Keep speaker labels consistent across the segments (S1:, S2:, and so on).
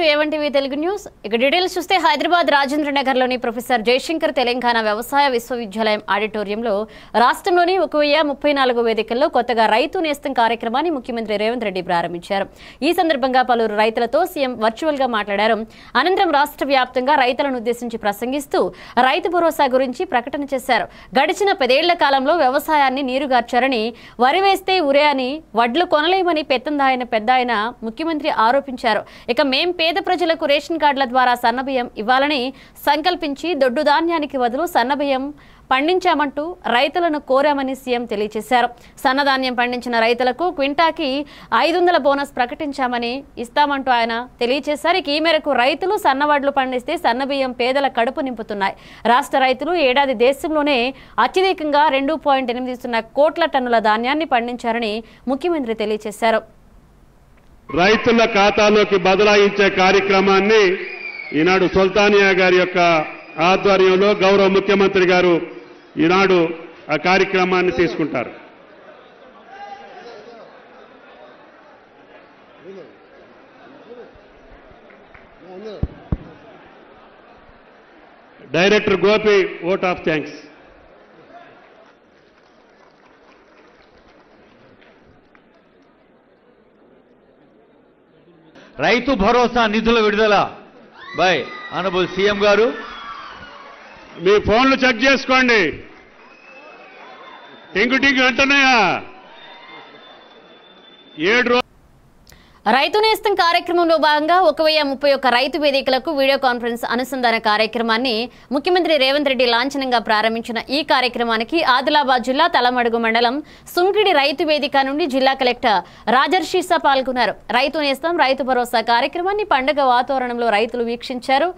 S1: To A1TV Telugu news. ఇక details చూస్తే హైదరాబాద్ రాజేంద్ర నగర్లోని ప్రొఫెసర్ జయశంకర్ తెలంగాణ వ్యవసాయ విశ్వవిద్యాలయం ఆడిటోరియంలో రాష్ట్రంలోని 1034 వేదికల్లో కొత్తగా రైతు నేస్తం కార్యక్రమాన్ని ముఖ్యమంత్రి రేవంత్ రెడ్డి ప్రారంభించారు. ఈ సందర్భంగా పలువురు రైతులతో సీఎం వర్చువల్ గా మాట్లాడారు. అనంతరం రాష్ట్ర వ్యాప్తంగా రైతులను ఉద్దేశించి ప్రసంగిస్తూ రైతు భరోసా గురించి ప్రకటన చేశారు. గడిచిన 10 ఏళ్ల కాలంలో వ్యవసాయాన్ని నీరుగార్చారని, వరి వేస్తే ఉరే అని, వడ్లు కొనలేమని పెద్దాయన ముఖ్యమంత్రి ఆరోపించారు. ఇక మేం పేద ప్రజలకు రేషన్ కార్డుల ద్వారా సన్నబియ్యం ఇవ్వాలని సంకల్పించి దొడ్డు ధాన్యానికి బదులు సన్నబియ్యం పండించామంటూ రైతులను కోరామని సీఎం తెలియజేశారు. సన్నధాన్యం పండించిన రైతులకు క్వింటాకి 500 బోనస్ ప్రకటించామని ఇస్తామంటూ ఆయన తెలియజేశారు. ఈ మేరకు రైతులు సన్నవడ్లు పండిస్తే సన్నబియ్యం పేదల కడుపు నింపుతున్నాయి. రాష్ట్ర రైతులు ఏడాది దేశంలోనే అత్యధికంగా 2.8 కోట్ల టన్నుల ధాన్యాన్ని పండించారని ముఖ్యమంత్రి తెలియజేశారు.
S2: రైతుల ఖాతాలోకి బదలాయించే కార్యక్రమాన్ని ఈనాడు సుల్తానియా గారి యొక్క ఆధ్వర్యంలో గౌరవ ముఖ్యమంత్రి గారు ఈనాడు ఆ కార్యక్రమాన్ని తీసుకుంటారు. Director Gopi vote of thanks.
S3: Rythu Bharosa నిధుల విడుదల బై ఆనరబుల్ సీఎం గారు.
S2: మీ ఫోన్లు చెక్ చేసుకోండి. టింగు అంటున్నాయా? 7
S1: రైతు నేస్తం కార్యక్రమంలో భాగంగా 1031 రైతు వేదికలకు వీడియో కాన్ఫరెన్స్ అనుసంధాన కార్యక్రమాన్ని ముఖ్యమంత్రి రేవంత్ రెడ్డి లాంఛనంగా ప్రారంభించిన ఈ కార్యక్రమానికి ఆదిలాబాద్ జిల్లా తలమడుగు మండలం సుంకిడి రైతు వేదిక నుండి జిల్లా కలెక్టర్ రాజర్షిసా పాల్గొన్నారు. రైతు నేస్తం రైతు భరోసా కార్యక్రమాన్ని పండుగ వాతావరణంలో రైతులు వీక్షించారు.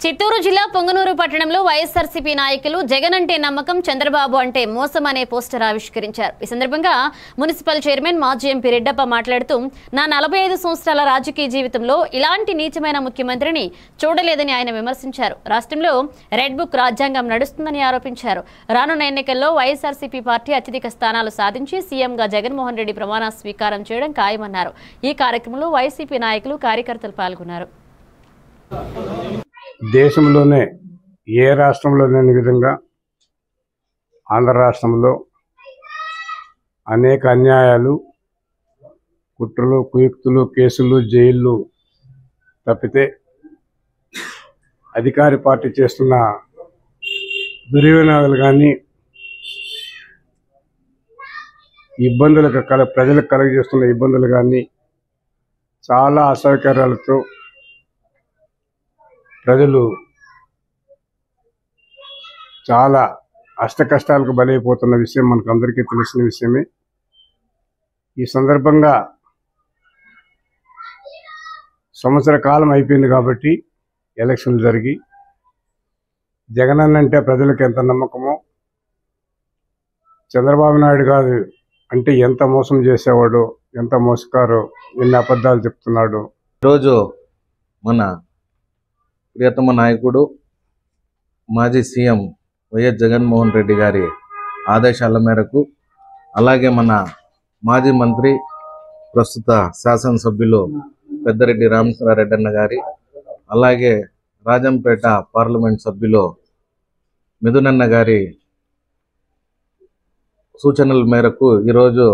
S1: చిత్తూరు జిల్లా పొంగనూరు పట్టణంలో వైఎస్ఆర్సీపీ నాయకులు జగన్ అంటే నమ్మకం, చంద్రబాబు అంటే మోసం అనే పోస్టర్ ఆవిష్కరించారు. ఈ సందర్భంగా మున్సిపల్ చైర్మన్ మాజీ ఎంపీ రెడ్డప్ప మాట్లాడుతూ, నా 45 సంవత్సరాల రాజకీయ జీవితంలో ఇలాంటి నీచమైన ముఖ్యమంత్రిని చూడలేదని ఆయన విమర్శించారు. రాష్ట్రంలో రెడ్ బుక్ రాజ్యాంగం నడుస్తుందని ఆరోపించారు. రానున్న ఎన్నికల్లో వైఎస్ఆర్సీపీ పార్టీ అత్యధిక స్థానాలు సాధించి సీఎంగా జగన్మోహన్ రెడ్డి ప్రమాణ స్వీకారం చేయడం ఖాయమన్నారు. ఈ కార్యక్రమంలో వైసీపీ నాయకులు, కార్యకర్తలు పాల్గొన్నారు.
S4: దేశంలోనే ఏ రాష్ట్రంలో లేని విధంగా ఆంధ్ర రాష్ట్రంలో అనేక అన్యాయాలు, కుట్రలు, కుయుక్తులు, కేసులు, జైళ్ళు తప్పితే అధికార పార్టీ చేస్తున్న దుర్వినియోగాలు కానీ, ఇబ్బందులకు ప్రజలకు కలుగజేస్తున్న ఇబ్బందులు కానీ, చాలా అసౌకర్యాలతో ప్రజలు చాలా అష్టకష్టాలకు బలైపోతున్న విషయం మనకు అందరికీ తెలిసిన విషయమే. ఈ సందర్భంగా సంవత్సర కాలం అయిపోయింది కాబట్టి ఎలక్షన్లు జరిగి, జగన్ అంటే ప్రజలకు ఎంత నమ్మకమో, చంద్రబాబు నాయుడు గారు అంటే ఎంత మోసం చేసేవాడు, ఎంత మోసకారో, ఎన్ని అబద్ధాలు చెప్తున్నాడు.
S3: ఈరోజు మన ప్రియతమ నాయకుడు మాజీ సీఎం వైఎస్ జగన్మోహన్ రెడ్డి గారి ఆదేశాల మేరకు, అలాగే మన మాజీ మంత్రి ప్రస్తుత శాసనసభ్యులు పెద్దిరెడ్డి రామచంద్రారెడ్డి అన్న గారి, అలాగే రాజంపేట పార్లమెంట్ సభ్యులు మిథునన్న గారి సూచనల మేరకు ఈరోజు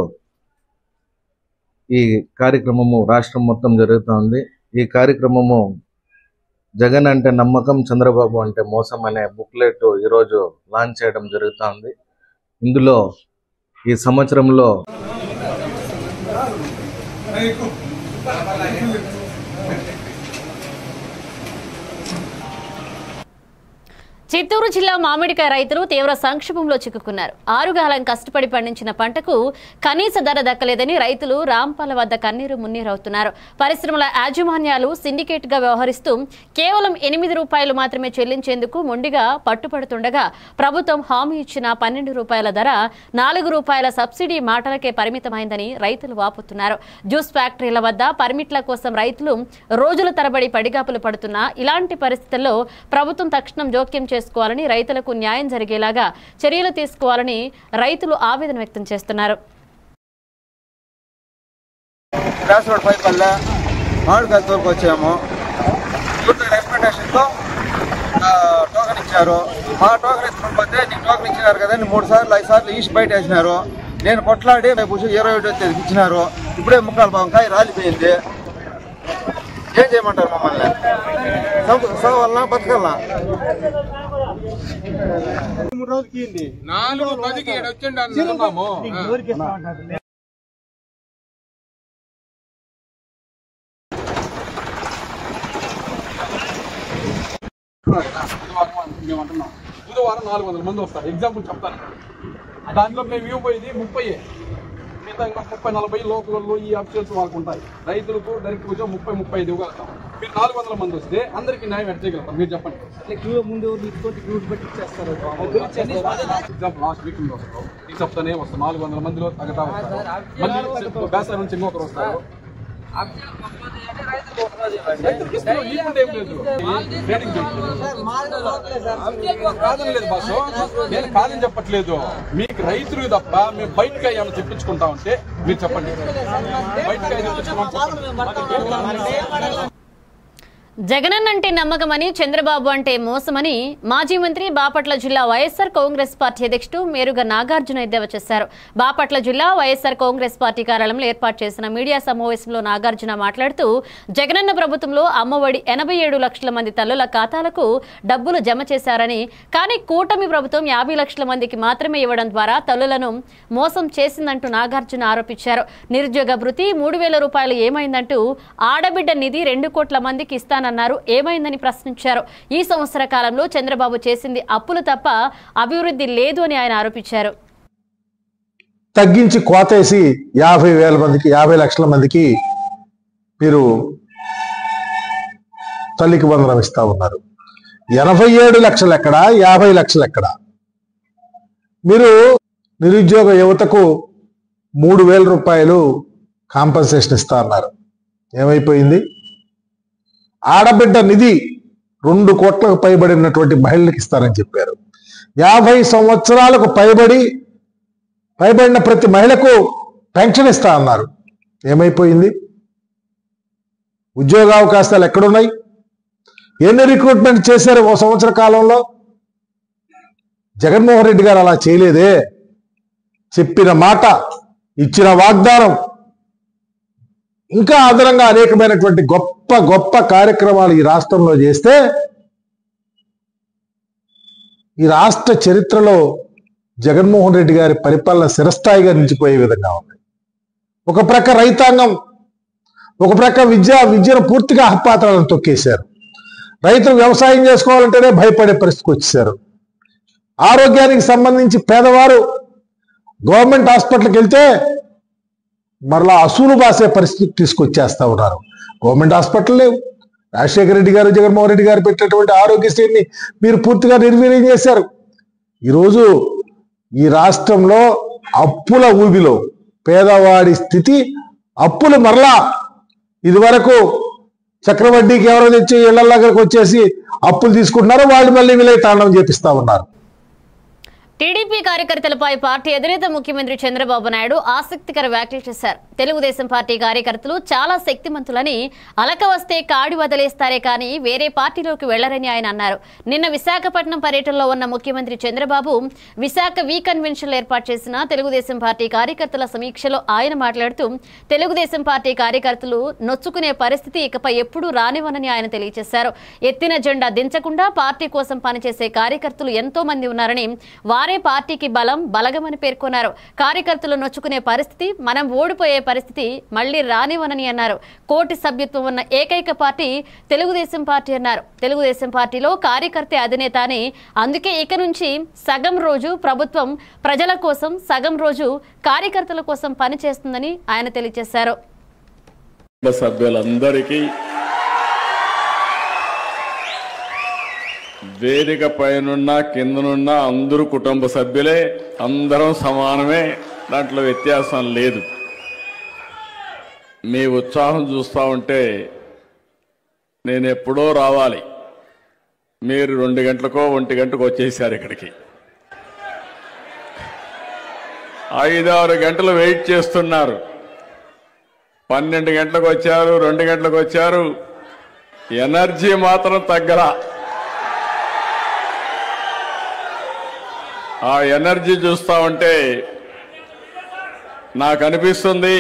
S3: ఈ కార్యక్రమము రాష్ట్రం మొత్తం జరుగుతోంది. ఈ కార్యక్రమము జగన్ అంటే నమ్మకం, చంద్రబాబు అంటే మోసం అనే బుక్లెట్ ఈరోజు లాంచ్ చేయడం జరుగుతుంది. ఇందులో ఈ సంవత్సరంలో
S1: చిత్తూరు జిల్లా మామిడికాయ రైతులు తీవ్ర సంక్షోభంలో చిక్కుకున్నారు. ఆరుగాలం కష్టపడి పండించిన పంటకు కనీస ధర దక్కలేదని రైతులు రాంపాల వద్ద కన్నీరు మున్నీరవుతున్నారు. పరిశ్రమల యాజమాన్యాలు సిండికేట్ గా వ్యవహరిస్తూ కేవలం 8 రూపాయలు మాత్రమే చెల్లించేందుకు మొండిగా పట్టుపడుతుండగా ప్రభుత్వం హామీ ఇచ్చిన 12 రూపాయల ధర 4 రూపాయల సబ్సిడీ మాటలకే పరిమితమైందని రైతులు వాపోతున్నారు. జ్యూస్ ఫ్యాక్టరీల వద్ద పర్మిట్ల కోసం రైతులు రోజుల తరబడి పడిగాపులు పడుతున్నా ఇలాంటి పరిస్థితుల్లో ప్రభుత్వం తక్షణం జోక్యం చేసుకోవాలని, రైతులకు న్యాయం జరిగేలాగా చర్యలు తీసుకోవాలని రైతులు ఆవేదన వ్యక్తం చేస్తున్నారు.
S5: టోకన్ ఇచ్చారు. మా టోకన్ ఇచ్చిపోతే నీకు టోకన్ ఇచ్చినారు కదా, 3 సార్లు 5 సార్లు ఈస్ట్ బయట వేసినారు. నేను కొట్లాడి 21 తేదీకి ఇచ్చినారు. ఇప్పుడే 3/4 భాగం కాయ రాలిపోయింది. ఏం చేయమంటారు మమ్మల్ని? సవాలనా బతకల్లా? 3 రోజులకి 4:10కి వచ్చిండు.
S6: బుధవారం 400 మంది వస్తారు. ఎగ్జాంపుల్ చెప్తాను. దాంట్లో మేము ఇవ్వబోయేది 30. మిగతా ఇంకా 30-40 లోకల్లో ఈ అఫీషియల్స్ వాళ్ళకు ఉంటాయి. రైతులకు డైరెక్ట్ కొంచెం 30-35 ఇవ్వగలుగుతాం. మీరు 400 మంది వస్తే అందరికి న్యాయం ఎట్ చేయగలుగుతాం. మీరు చెప్పండి. ఎగ్జాంపుల్ లాస్ట్ వీక్ వస్తారు, ఈ చెప్తానే వస్తారు. 400 మందిలో తగ్గటా వస్తారు. మళ్ళీ బేసా నుంచి ఇంకొకరు వస్తారు. కాదని లేదు బాసు, నేను కాదని చెప్పట్లేదు. మీకు రైతులు తప్ప మేము బయటకి ఏమైనా చెప్పించుకుంటా ఉంటే మీరు చెప్పండి. బయటకి
S1: జగనన్న అంటే నమ్మకమని, చంద్రబాబు అంటే మోసమని మాజీ మంత్రి బాపట్ల జిల్లా వైఎస్ఆర్ కాంగ్రెస్ పార్టీ అధ్యక్షుడు మేరుగ నాగార్జున ఎద్దేవా చేశారు. బాపట్ల జిల్లా వైఎస్ఆర్ కాంగ్రెస్ పార్టీ కార్యాలయంలో ఏర్పాటు చేసిన మీడియా సమావేశంలో నాగార్జున మాట్లాడుతూ జగనన్న ప్రభుత్వంలో అమ్మఒడి 87 లక్షల మంది తల్లుల ఖాతాలకు డబ్బులు జమ చేశారని, కానీ కూటమి ప్రభుత్వం 50 లక్షల మందికి మాత్రమే ఇవ్వడం ద్వారా తల్లులను మోసం చేసిందంటూ నాగార్జున ఆరోపించారు. నిరుద్యోగ భృతి 3000 రూపాయలు ఏమైందంటూ ఆడబిడ్డ నిధి 2 కోట్ల మందికి ఇస్తానన్నారు. ఏమైందని ప్రశ్నించారు. ఈ సంవత్సర కాలంలో చంద్రబాబు చేసింది అప్పులు తప్ప అభివృద్ధి లేదు అని ఆయన ఆరోపించారు.
S7: తగ్గించి కోతేసి 50,000 మందికి 50 లక్షల మందికి మీరు తల్లికి వందనం ఇస్తా ఉన్నారు. 87 లక్షలు ఎక్కడ, 50 లక్షలు ఎక్కడ? మీరు నిరుద్యోగ యువతకు 3,000 రూపాయలు కాంపన్సేషన్ ఇస్తా అన్నారు. ఏమైపోయింది? ఆడబిడ్డ నిధి 2 కోట్లకు పైబడినటువంటి మహిళలకు ఇస్తారని చెప్పారు. 50 సంవత్సరాలకు పైబడిన ప్రతి మహిళకు పెన్షన్ ఇస్తా అన్నారు. ఏమైపోయింది? ఉద్యోగావకాశాలు ఎక్కడున్నాయి? ఎన్ని రిక్రూట్మెంట్ చేశారు 1 సంవత్సర కాలంలో? జగన్మోహన్ రెడ్డి గారు అలా చేయలేదే. చెప్పిన మాట, ఇచ్చిన వాగ్దానం, ఇంకా అదనంగా అనేకమైనటువంటి గొప్ప గొప్ప కార్యక్రమాలు ఈ రాష్ట్రంలో చేస్తే ఈ రాష్ట్ర చరిత్రలో జగన్మోహన్ రెడ్డి గారి పరిపాలన చిరస్థాయిగా నిలిచిపోయే విధంగా ఉంది. ఒక ప్రక్క రైతాంగం, ఒక ప్రక్క విద్యను పూర్తిగా అహపాత్రాలను తొక్కేశారు. రైతులు వ్యవసాయం చేసుకోవాలంటేనే భయపడే పరిస్థితికి వచ్చేసారు. ఆరోగ్యానికి సంబంధించి పేదవారు గవర్నమెంట్ హాస్పిటల్కి వెళ్తే మరలా అసూలు బాసే పరిస్థితికి తీసుకొచ్చేస్తా ఉన్నారు. గవర్నమెంట్ హాస్పిటల్ లేవు. రాజశేఖర రెడ్డి గారు, జగన్మోహన్ రెడ్డి గారు పెట్టినటువంటి ఆరోగ్యశ్రీని మీరు పూర్తిగా నిర్వీర్యం చేశారు. ఈరోజు ఈ రాష్ట్రంలో అప్పుల ఊబిలో పేదవాడి స్థితి, అప్పులు మరలా ఇదివరకు చక్రవడ్డీకి ఎవరో తెచ్చి ఇళ్ల దగ్గరకు వచ్చేసి అప్పులు తీసుకుంటున్నారు, వాళ్ళు మళ్ళీ విలయ తాండవం చేపిస్తా ఉన్నారు.
S1: టీడీపీ కార్యకర్తలపై పార్టీ అధినేత ముఖ్యమంత్రి చంద్రబాబు నాయుడు ఆసక్తికర వ్యాఖ్యలు చేశారు. తెలుగుదేశం పార్టీ కార్యకర్తలు చాలా శక్తిమంతులని, అలక వస్తే కాడి వదిలేస్తారే కానీ వేరే పార్టీలోకి వెళ్లరని ఆయన అన్నారు. నిన్న విశాఖపట్నం పర్యటనలో ఉన్న ముఖ్యమంత్రి చంద్రబాబు విశాఖ వి కన్వెన్షన్లో ఏర్పాటు చేసిన తెలుగుదేశం పార్టీ కార్యకర్తల సమీక్షలో ఆయన మాట్లాడుతూ తెలుగుదేశం పార్టీ కార్యకర్తలు నొచ్చుకునే పరిస్థితి ఇకపై ఎప్పుడూ రానివ్వనని ఆయన తెలియజేశారు. ఎత్తిన జెండా దించకుండా పార్టీ కోసం పనిచేసే కార్యకర్తలు ఎంతో మంది ఉన్నారని, వారి వారే పార్టీకి బలగమని పేర్కొన్నారు. కార్యకర్తలు నొచ్చుకునే పరిస్థితి, మనం ఓడిపోయే పరిస్థితి మళ్లీ రానివ్వనని అన్నారు. కోటి సభ్యత్వం ఉన్న ఏకైక పార్టీ తెలుగుదేశం పార్టీ అన్నారు. తెలుగుదేశం పార్టీలో కార్యకర్త అధినేత అని, అందుకే ఇక నుంచి సగం రోజు ప్రభుత్వం ప్రజల కోసం, సగం రోజు కార్యకర్తల కోసం పనిచేస్తుందని ఆయన తెలియజేశారు.
S8: సభ్యులందరికీ వేదిక పైనున్న కిందనున్న అందరూ కుటుంబ సభ్యులే, అందరం సమానమే, దాంట్లో వ్యత్యాసం లేదు. మీ ఉత్సాహం చూస్తూ ఉంటే నేను ఎప్పుడో రావాలి, మీరు 2 గంటలకో 1 గంటకు వచ్చేసారు ఇక్కడికి. 5-6 గంటలు వెయిట్ చేస్తున్నారు. 12 గంటలకు వచ్చారు, 2 గంటలకు వచ్చారు, ఎనర్జీ మాత్రం తగ్గల. ఆ ఎనర్జీ చూస్తా ఉంటే నాకు అనిపిస్తుంది,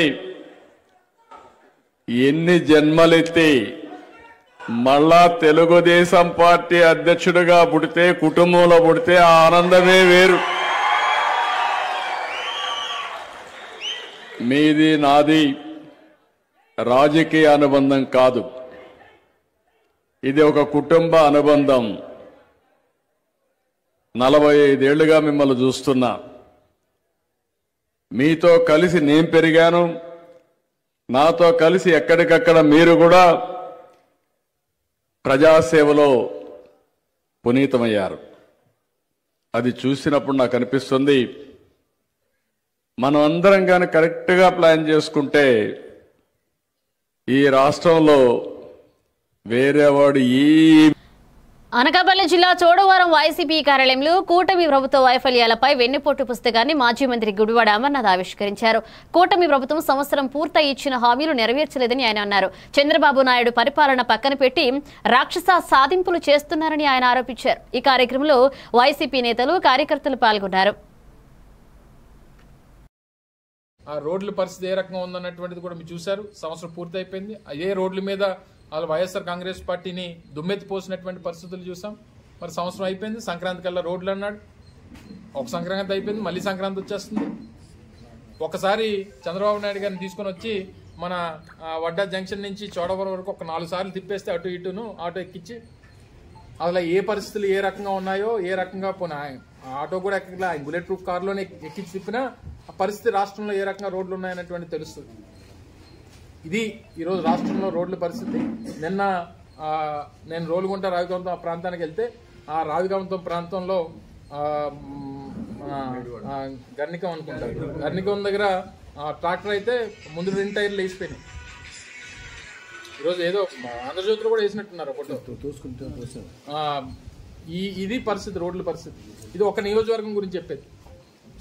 S8: ఎన్ని జన్మలెత్తి మళ్ళా తెలుగుదేశం పార్టీ అధ్యక్షుడిగా పుడితే, కుటుంబంలో పుడితే ఆ ఆనందమే వేరు. మీది నాది రాజకీయ అనుబంధం కాదు, ఇది ఒక కుటుంబ అనుబంధం. 45 ఏళ్లుగా మిమ్మల్ని చూస్తున్నా, మీతో కలిసి నేను పెరిగాను, నాతో కలిసి ఎక్కడికక్కడ మీరు కూడా ప్రజాసేవలో పునీతమయ్యారు. అది చూసినప్పుడు నాకు అనిపిస్తుంది, మనం అందరం కానీ కరెక్ట్గా ప్లాన్ చేసుకుంటే ఈ రాష్ట్రంలో వేరేవాడు
S1: అనకాపల్లి జిల్లా చోడవరం వైసీపీ కార్యాలయంలో కూటమి ప్రభుత్వ వైఫల్యాలపై వెన్నుపోటు పుస్తకాన్ని మాజీ మంత్రి గుడివాడ అమర్నాథ్ ఆవిష్కరించారు. కూటమి ప్రభుత్వం సంవత్సరం పూర్తయి ఇచ్చిన హామీలు నెరవేర్చలేదని ఆయన అన్నారు. చంద్రబాబు నాయుడు పరిపాలన పక్కన పెట్టి రాక్షస సాధింపులు చేస్తున్నారని ఆయన ఆరోపించారు. ఈ కార్యక్రమంలో వైసీపీ నేతలు, కార్యకర్తలు పాల్గొన్నారు.
S9: ఆ రోడ్ల పరిస్థితి ఏ రకంగా ఉందన్నటువంటిది కూడా మీరు చూశారు. సంవత్సరం పూర్తి అయిపోయింది. అదే రోడ్ల మీద వాళ్ళు వైఎస్ఆర్ కాంగ్రెస్ పార్టీని దుమ్మెత్తిపోసినటువంటి పరిస్థితులు చూసాం. మరి సంవత్సరం అయిపోయింది, సంక్రాంతి కల్లా రోడ్లు అన్నాడు. ఒక సంక్రాంతి అయిపోయింది, మళ్ళీ సంక్రాంతి వచ్చేస్తుంది. ఒకసారి చంద్రబాబు నాయుడు గారిని తీసుకొని వచ్చి మన వడ్డా జంక్షన్ నుంచి చోడవరం వరకు ఒక 4 సార్లు తిప్పేస్తే అటు ఇటును ఆటో ఎక్కించి అసలు ఏ పరిస్థితులు ఏ రకంగా ఉన్నాయో, ఏ రకంగా పోనా ఆటో కూడా ఎక్కడ బుల్లెట్ ప్రూఫ్ కారులోనే ఎక్కించి తిప్పినా ఆ పరిస్థితి రాష్ట్రంలో ఏ రకంగా రోడ్లు ఉన్నాయనేటువంటి తెలుస్తుంది. ఇది ఈరోజు రాష్ట్రంలో రోడ్ల పరిస్థితి. నిన్న నేను రోలుగుంట రావిగవంతం ప్రాంతానికి వెళ్తే ఆ రావిగవంతం ప్రాంతంలో గర్నికం అనుకుంటారు, గర్నికం దగ్గర ట్రాక్టర్ అయితే ముందు 2 టైర్లు వేసిపోయినాయి. ఈరోజు ఏదో ఆంధ్రజ్యోతిలో కూడా వేసినట్టున్నారు ఫోటో. ఇది పరిస్థితి, రోడ్ల పరిస్థితి. ఇది ఒక నియోజకవర్గం గురించి చెప్పేది.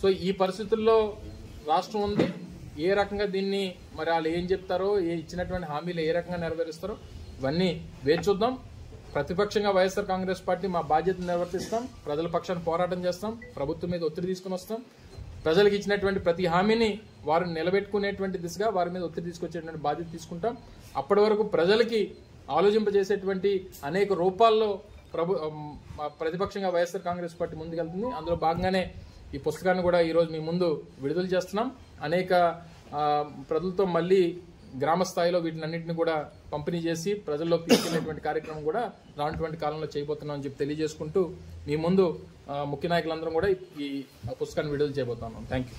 S9: సో ఈ పరిస్థితుల్లో రాష్ట్రం ఉంది. ఏ రకంగా దీన్ని మరి వాళ్ళు ఏం చెప్తారో, ఇచ్చినటువంటి హామీలు ఏ రకంగా నెరవేరుస్తారో ఇవన్నీ వేచి చూద్దాం. ప్రతిపక్షంగా వైఎస్ఆర్ కాంగ్రెస్ పార్టీ మా బాధ్యతను నిర్వర్తిస్తాం, ప్రజల పక్షాన్ని పోరాటం చేస్తాం, ప్రభుత్వం మీద ఒత్తిడి తీసుకుని వస్తాం. ప్రజలకు ఇచ్చినటువంటి ప్రతి హామీని వారు నిలబెట్టుకునేటువంటి దిశగా వారి మీద ఒత్తిడి తీసుకొచ్చేటువంటి బాధ్యత తీసుకుంటాం. అప్పటి వరకు ప్రజలకి ఆలోచింపజేసేటువంటి అనేక రూపాల్లో ప్రతిపక్షంగా వైఎస్ఆర్ కాంగ్రెస్ పార్టీ ముందుకెళ్తుంది. అందులో భాగంగానే ఈ పుస్తకాన్ని కూడా ఈరోజు మీ ముందు విడుదల చేస్తున్నాం. అనేక ప్రజలతో మళ్ళీ గ్రామ స్థాయిలో వీటిని అన్నింటినీ కూడా పంపిణీ చేసి ప్రజల్లోకి తీసుకెళ్లేటువంటి కార్యక్రమం కూడా రానటువంటి కాలంలో చేయబోతున్నాం అని చెప్పి తెలియజేసుకుంటూ మీ ముందు ముఖ్య నాయకులందరం కూడా ఈ పుస్తకాన్ని విడుదల చేయబోతున్నాం. Thank you.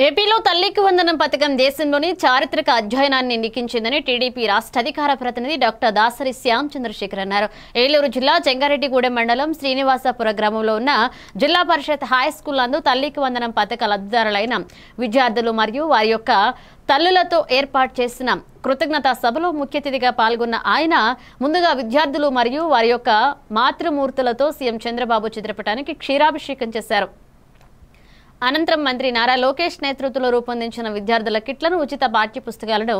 S1: ఏపీలో తల్లికి వందనం పథకం దేశంలోని చారిత్రక అధ్యయనాన్ని లిఖించిందని టీడీపీ రాష్ట్ర అధికార ప్రతినిధి డాక్టర్ దాసరి శ్యామ్ చంద్రశేఖర్ అన్నారు. ఏలూరు జిల్లా చెంగారెడ్డిగూడెం మండలం శ్రీనివాసపుర గ్రామంలో ఉన్న జిల్లా పరిషత్ హై స్కూల్ నందు తల్లికి వందనం పథక లబ్ధిదారులైన విద్యార్థులు మరియు వారి యొక్క తల్లులతో ఏర్పాటు చేసిన కృతజ్ఞతా సభలో ముఖ్య అతిథిగా పాల్గొన్న ఆయన ముందుగా విద్యార్థులు మరియు వారి యొక్క మాతృమూర్తులతో సీఎం చంద్రబాబు చిత్రపటానికి క్షీరాభిషేకం చేశారు. అనంతరం మంత్రి నారా లోకేష్ నేతృత్వంలో రూపొందించిన విద్యార్థుల కిట్లను, ఉచిత పాఠ్య పుస్తకాలను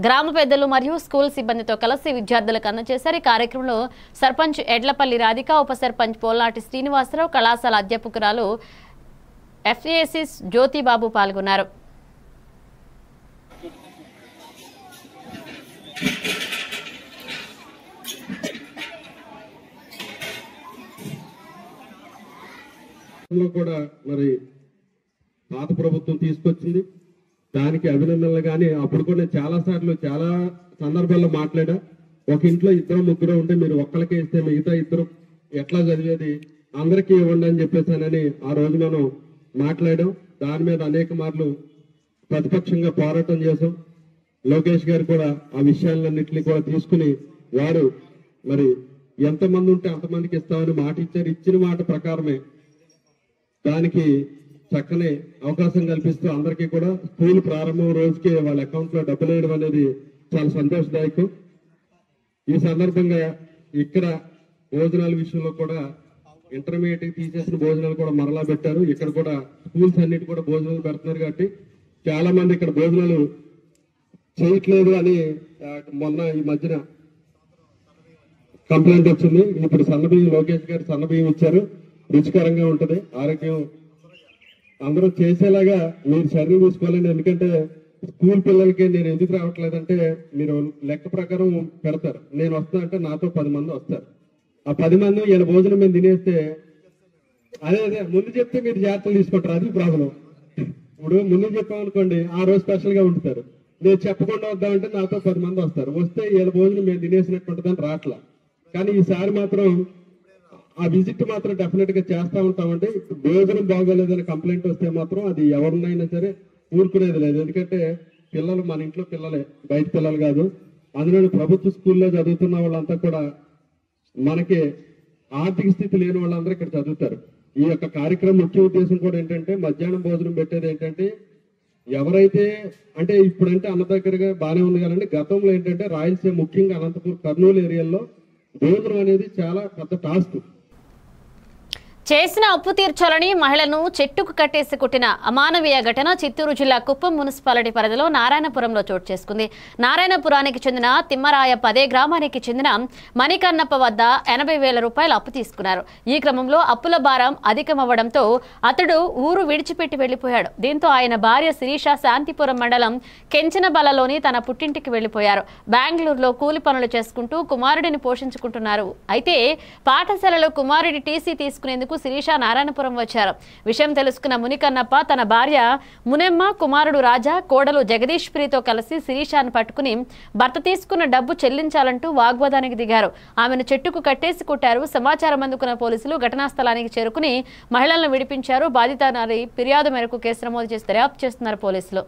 S1: గ్రామ పెద్దలు మరియు స్కూల్ సిబ్బందితో కలిసి విద్యార్థులకు అందజేశారు. ఈ కార్యక్రమంలో సర్పంచ్ ఎడ్లపల్లి రాధిక, ఉప సర్పంచ్ పోల్నాటి శ్రీనివాసరావు, కళాశాల అధ్యాపకురాలు ఎఫ్ఏసిస్ జ్యోతిబాబు పాల్గొన్నారు.
S10: కూడా మరి పాత ప్రభుత్వం తీసుకొచ్చింది, దానికి అభినందనలు. కానీ అప్పుడు కూడా నేను చాలా సందర్భాల్లో మాట్లాడా, ఒక ఇంట్లో 2-3 ఉంటే మీరు ఒక్కరికే ఇస్తే మిగతా 2 ఎట్లా చదివేది, అందరికీ ఇవ్వండి అని చెప్పేసానని ఆ రోజు మనం మాట్లాడాం. దాని మీద అనేక మార్లు ప్రతిపక్షంగా పోరాటం చేశాం. లోకేష్ గారు కూడా ఆ విషయాలన్నింటినీ కూడా తీసుకుని వారు మరి ఎంతమంది ఉంటే అంతమందికి ఇస్తామని మాట ఇచ్చారు. ఇచ్చిన మాట ప్రకారమే దానికి చక్కని అవకాశం కల్పిస్తూ అందరికీ కూడా స్కూల్ ప్రారంభం రోజుకే వాళ్ళ అకౌంట్ లో డబ్బులు వేయడం అనేది చాలా సంతోషదాయకం. ఈ సందర్భంగా ఇక్కడ భోజనాల విషయంలో కూడా ఇంటర్మీడియట్ తీసేసిన భోజనాలు కూడా మరలా పెట్టారు. ఇక్కడ కూడా స్కూల్స్ అన్నిటి కూడా భోజనాలు పెడుతున్నారు. కాబట్టి చాలా మంది ఇక్కడ భోజనాలు చేయట్లేదు అని మొన్న ఈ మధ్యన కంప్లైంట్ వచ్చింది. ఇప్పుడు సన్నబియ్యం, లోకేష్ గారు సన్నబియ్యం ఇచ్చారు, రుచికరంగా ఉంటది, ఆరోగ్యం అందరూ చేసేలాగా మీరు చర్య తీసుకోవాలని. ఎందుకంటే స్కూల్ పిల్లలకి నేను ఎందుకు రావట్లేదంటే మీరు లెక్క ప్రకారం పెడతారు, నేను వస్తా అంటే నాతో 10 మంది వస్తారు. ఆ 10 మంది ఈయన భోజనం మేము తినేస్తే అదే ముందు చెప్తే మీరు జాగ్రత్తలు తీసుకుంటారు, అది ప్రాబ్లం. ఇప్పుడు ముందు చెప్పామనుకోండి ఆ రోజు స్పెషల్ గా ఉంటారు, నేను చెప్పకుండా వద్దామంటే నాతో 10 మంది వస్తారు, వస్తే ఈయన భోజనం మేము తినేసినట్టుంటుందని రాట్లా. కానీ ఈసారి మాత్రం ఆ విజిట్ మాత్రం డెఫినెట్ గా చేస్తా ఉంటామండి. భోజనం బాగోలేదని కంప్లైంట్ వస్తే మాత్రం అది ఎవరినైనా సరే ఊరుకునేది లేదు. ఎందుకంటే పిల్లలు మన ఇంట్లో పిల్లలే, బయట పిల్లలు కాదు. అందులో ప్రభుత్వ స్కూల్లో చదువుతున్న వాళ్ళంతా కూడా మనకి ఆర్థిక స్థితి లేని వాళ్ళందరూ ఇక్కడ చదువుతారు. ఈ యొక్క కార్యక్రమం ముఖ్య ఉద్దేశం కూడా ఏంటంటే మధ్యాహ్నం భోజనం పెట్టేది ఏంటంటే ఎవరైతే అంటే ఇప్పుడంటే అన్న దగ్గరగా బాగానే ఉంది కదండి, గతంలో ఏంటంటే రాయలసీమ ముఖ్యంగా అనంతపూర్, కర్నూలు ఏరియాల్లో భోజనం అనేది చాలా పెద్ద టాస్క్.
S1: చేసిన అప్పు తీర్చాలని మహిళను చెట్టుకు కట్టేసి కొట్టిన అమానవీయ ఘటన చిత్తూరు జిల్లా కుప్పం మున్సిపాలిటీ పరిధిలో నారాయణపురంలో చోటు చేసుకుంది. నారాయణపురానికి చెందిన తిమ్మరాయ 10 గ్రామానికి చెందిన మణికన్నప్ప వద్ద 80,000 రూపాయలు అప్పు తీసుకున్నారు. ఈ క్రమంలో అప్పుల భారం అధికమవ్వడంతో అతడు ఊరు విడిచిపెట్టి వెళ్లిపోయాడు. దీంతో ఆయన భార్య శిరీష శాంతిపురం మండలం కెంచనబలలోని తన పుట్టింటికి వెళ్లిపోయారు. బెంగళూరులో కూలి పనులు చేసుకుంటూ కుమారుడిని పోషించుకుంటున్నారు. అయితే పాఠశాలలో కుమారుడి టీసీ తీసుకునేందుకు శిరీష నారాయణపురం వచ్చారు. విషయం తెలుసుకున్న మునికన్నప్ప తన భార్య మునెమ్మ, కుమారుడు రాజా, కోడలు జగదీష్ ప్రియతో కలిసి శిరీషాను పట్టుకుని భర్త తీసుకున్న డబ్బు చెల్లించాలంటూ వాగ్వాదానికి దిగారు. ఆమెను చెట్టుకు కట్టేసి కొట్టారు. సమాచారం అందుకున్న పోలీసులు ఘటనా స్థలానికి చేరుకుని మహిళలను విడిపించారు. బాధిత నారి ఫిర్యాదు మేరకు కేసు నమోదు చేసి దర్యాప్తు చేస్తున్నారు పోలీసులు.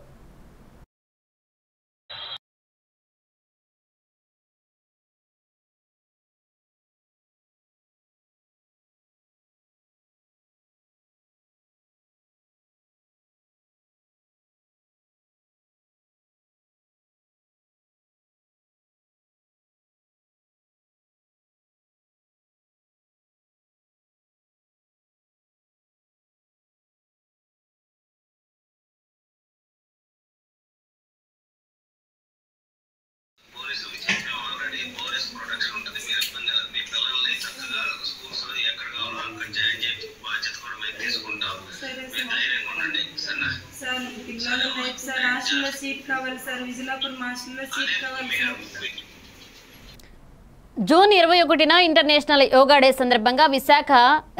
S11: సార్ పిల్లలు రేపు సార్ హాస్టల్లో సీట్ కావాలి సార్, విజయనగరం హాస్టల్లో సీట్ కావాలి సార్.
S1: జూన్ 21న ఇంటర్నేషనల్ యోగా డే సందర్భంగా విశాఖ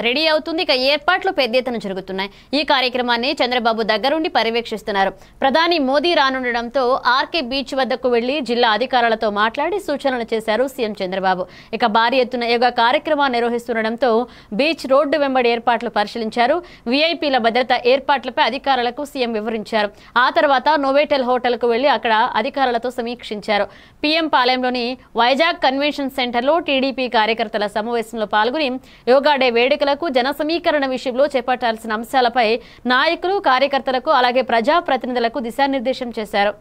S1: రెడీ అవుతుంది. ఇక ఏర్పాట్లు పెద్ద ఎత్తున జరుగుతున్నాయి. ఈ కార్యక్రమాన్ని చంద్రబాబు దగ్గరుండి పర్యవేక్షిస్తున్నారు. ప్రధాని మోదీ రానుండడంతో ఆర్కే బీచ్ వద్దకు వెళ్లి జిల్లా అధికారులతో మాట్లాడి సూచనలు చేశారు సీఎం చంద్రబాబు. ఇక భారీ ఎత్తున యోగా కార్యక్రమాన్ని నిర్వహిస్తుండటంతో బీచ్ రోడ్డు వెంబడి ఏర్పాట్లు పరిశీలించారు. వీఐపీల భద్రత ఏర్పాట్లపై అధికారులకు సీఎం వివరించారు. ఆ తర్వాత నోవేటెల్ హోటల్కు వెళ్లి అక్కడ అధికారులతో సమీక్షించారు. పీఎం పాలెంలోని వైజాగ్ కన్వెన్షన్ సెంటర్లో టీడీపీ కార్యకర్తల సమావేశంలో పాల్గొని యోగా డే వేడుకలకు జన సమీకరణ విషయంలో చేపట్టాల్సిన అంశాలపై నాయకులు, కార్యకర్తలకు అలాగే ప్రజాప్రతినిధులకు దిశానిర్దేశం చేశారు.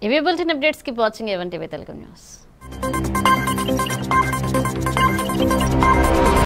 S1: ఇవే బులెటిన్ అప్డేట్స్ కి watching A1 TV Telugu news.